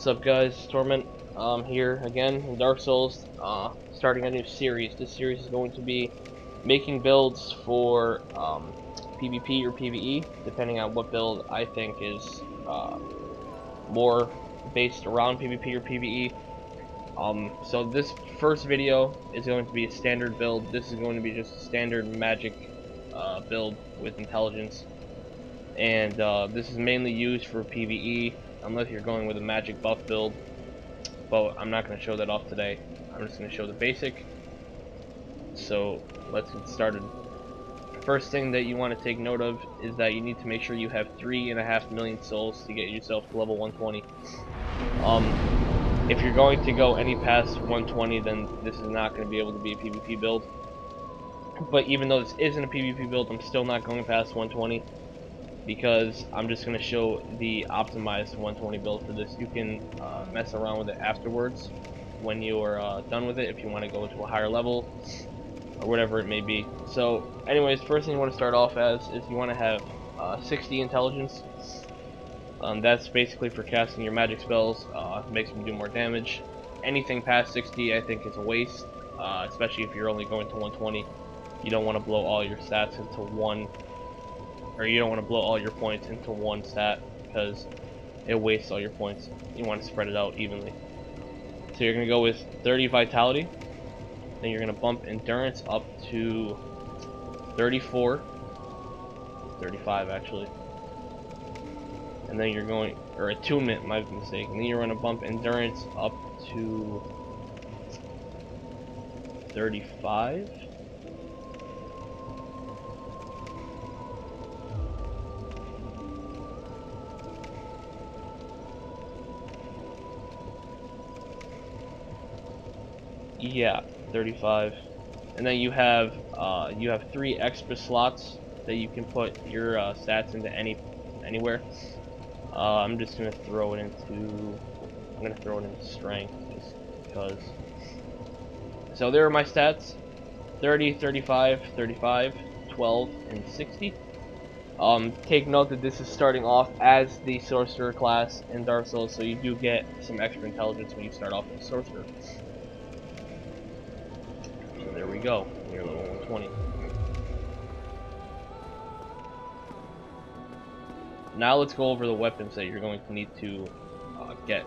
What's up, guys? Torment here again in Dark Souls, starting a new series. This series is going to be making builds for PvP or PvE, depending on what build I think is more based around PvP or PvE. So this first video is going to be a standard build. This is going to be just a standard magic build with intelligence, and this is mainly used for PvE unless you're going with a magic buff build, but I'm not going to show that off today. I'm just going to show the basic. So let's get started. First thing that you want to take note of is that you need to make sure you have 3.5 million souls to get yourself to level 120. If you're going to go any past 120, then this is not going to be able to be a PvP build. But even though this isn't a PvP build, I'm still not going past 120. Because I'm just going to show the optimized 120 build for this. You can mess around with it afterwards when you're done with it if you want to go to a higher level or whatever it may be. So anyways, first thing you want to start off as is you want to have 60 intelligence. That's basically for casting your magic spells. Makes them do more damage. Anything past 60 I think is a waste, especially if you're only going to 120. You don't want to blow all your stats into one, or you don't want to blow all your points into one stat because it wastes all your points. You want to spread it out evenly. So you're going to go with 30 vitality, then you're going to bump endurance up to 34, 35 actually, and then you're going, or attunement, my mistake, and then you're going to bump endurance up to 35. Yeah, 35, and then you have 3 extra slots that you can put your stats into anywhere. I'm just gonna throw it into strength just because. So there are my stats: 30, 35, 35, 12, and 60. Take note that this is starting off as the sorcerer class in Dark Souls, so you do get some extra intelligence when you start off as a sorcerer. So there we go, you're level 120. Now let's go over the weapons that you're going to need to get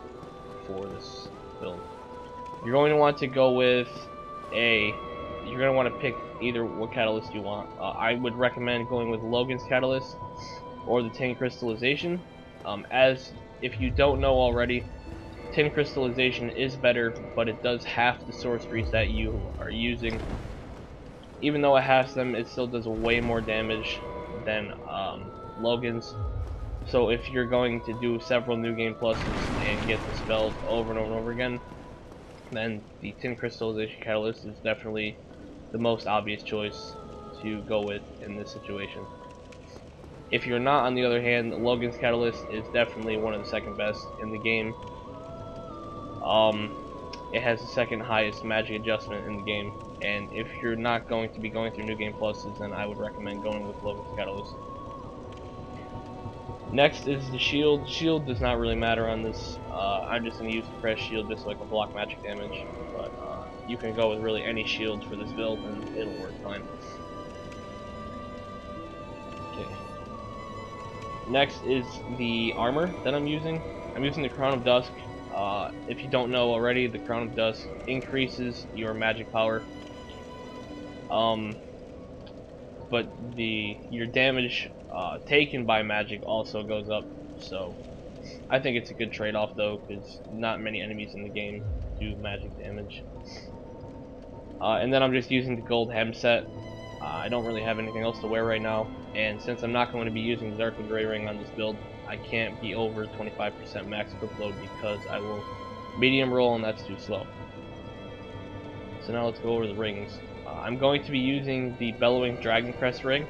for this build. You're going to want to go with you're going to want to pick either what catalyst you want. I would recommend going with Logan's catalyst or the tin crystallization. As if you don't know already, tin crystallization is better, but it does half the sorceries that you are using. Even though it halves them, it still does way more damage than Logan's. So if you're going to do several new game pluses and get the spells over and over and over again, then the tin crystallization catalyst is definitely the most obvious choice to go with in this situation. If you're not, on the other hand, Logan's catalyst is definitely one of the second best in the game. It has the second highest magic adjustment in the game, and if you're not going to be going through new game pluses, then I would recommend going with Logan's catalyst. Next is the shield. Shield does not really matter on this. I'm just going to use the fresh shield just so I can block magic damage, but you can go with really any shield for this build and it'll work fine. Okay. Next is the armor that I'm using. I'm using the Crown of Dusk. If you don't know already, the Crown of Dusk increases your magic power, but your damage taken by magic also goes up. So I think it's a good trade-off though, because not many enemies in the game do magic damage. And then I'm just using the gold hem set. I don't really have anything else to wear right now, and since I'm not going to be using the Dark and Gray ring on this build, I can't be over 25% max equip load because I will medium roll and that's too slow. So now let's go over the rings. I'm going to be using the Bellowing Dragon Crest ring.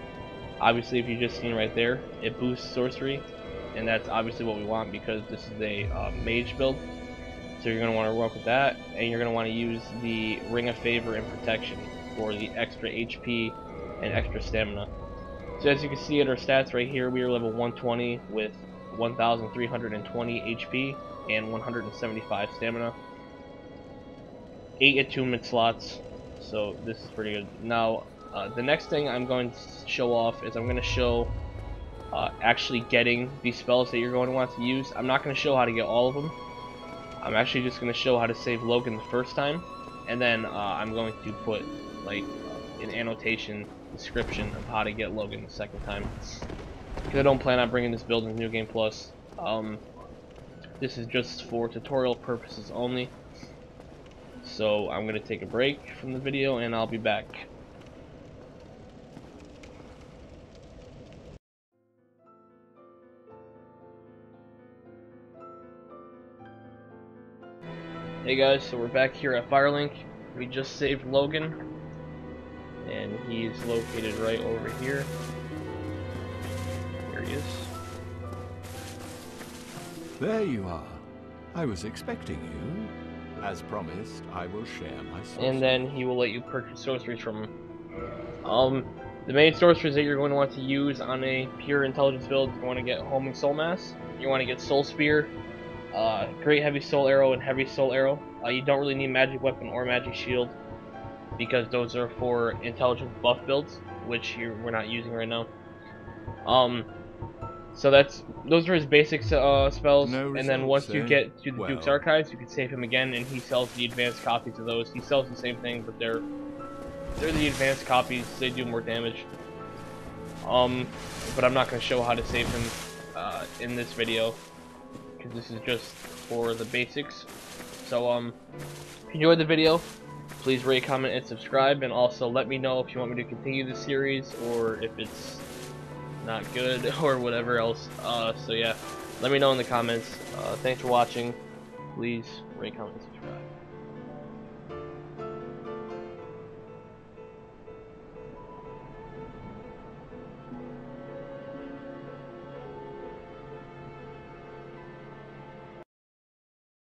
Obviously, if you just seen right there, it boosts sorcery, and that's obviously what we want because this is a mage build. So you're going to want to work with that, and you're going to want to use the Ring of Favor and Protection for the extra HP and extra stamina. So as you can see at our stats right here, we are level 120 with 1,320 HP and 175 stamina. 8 attunement slots, so this is pretty good. Now, the next thing I'm going to show off is I'm going to show actually getting these spells that you're going to want to use. I'm not going to show how to get all of them. I'm actually just going to show how to save Logan the first time, and then I'm going to put like an annotation description of how to get Logan the second time, because I don't plan on bringing this build in New Game Plus. This is just for tutorial purposes only. So I'm going to take a break from the video and I'll be back. Hey guys, so we're back here at Firelink. We just saved Logan, and he's located right over here. There he is. There you are. I was expecting you. As promised, I will share my sorcery. And then he will let you purchase sorceries from him. The main sorceries that you're going to want to use on a pure intelligence build, you want to get Homing Soul Mass, you want to get Soul Spear, Great Heavy Soul Arrow, and Heavy Soul Arrow. You don't really need Magic Weapon or Magic Shield, because those are for intelligence buff builds, which we're not using right now. So those are his basic spells, No and then once you results, get to the well. Duke's Archives, you can save him again, and he sells the advanced copies of those. He sells the same thing, but they're the advanced copies. They do more damage. But I'm not going to show how to save him in this video, because this is just for the basics. So if you enjoyed the video, please rate, comment, and subscribe, and also let me know if you want me to continue this series or if it's not good or whatever else. So yeah, let me know in the comments. Thanks for watching. Please rate, comment, and subscribe.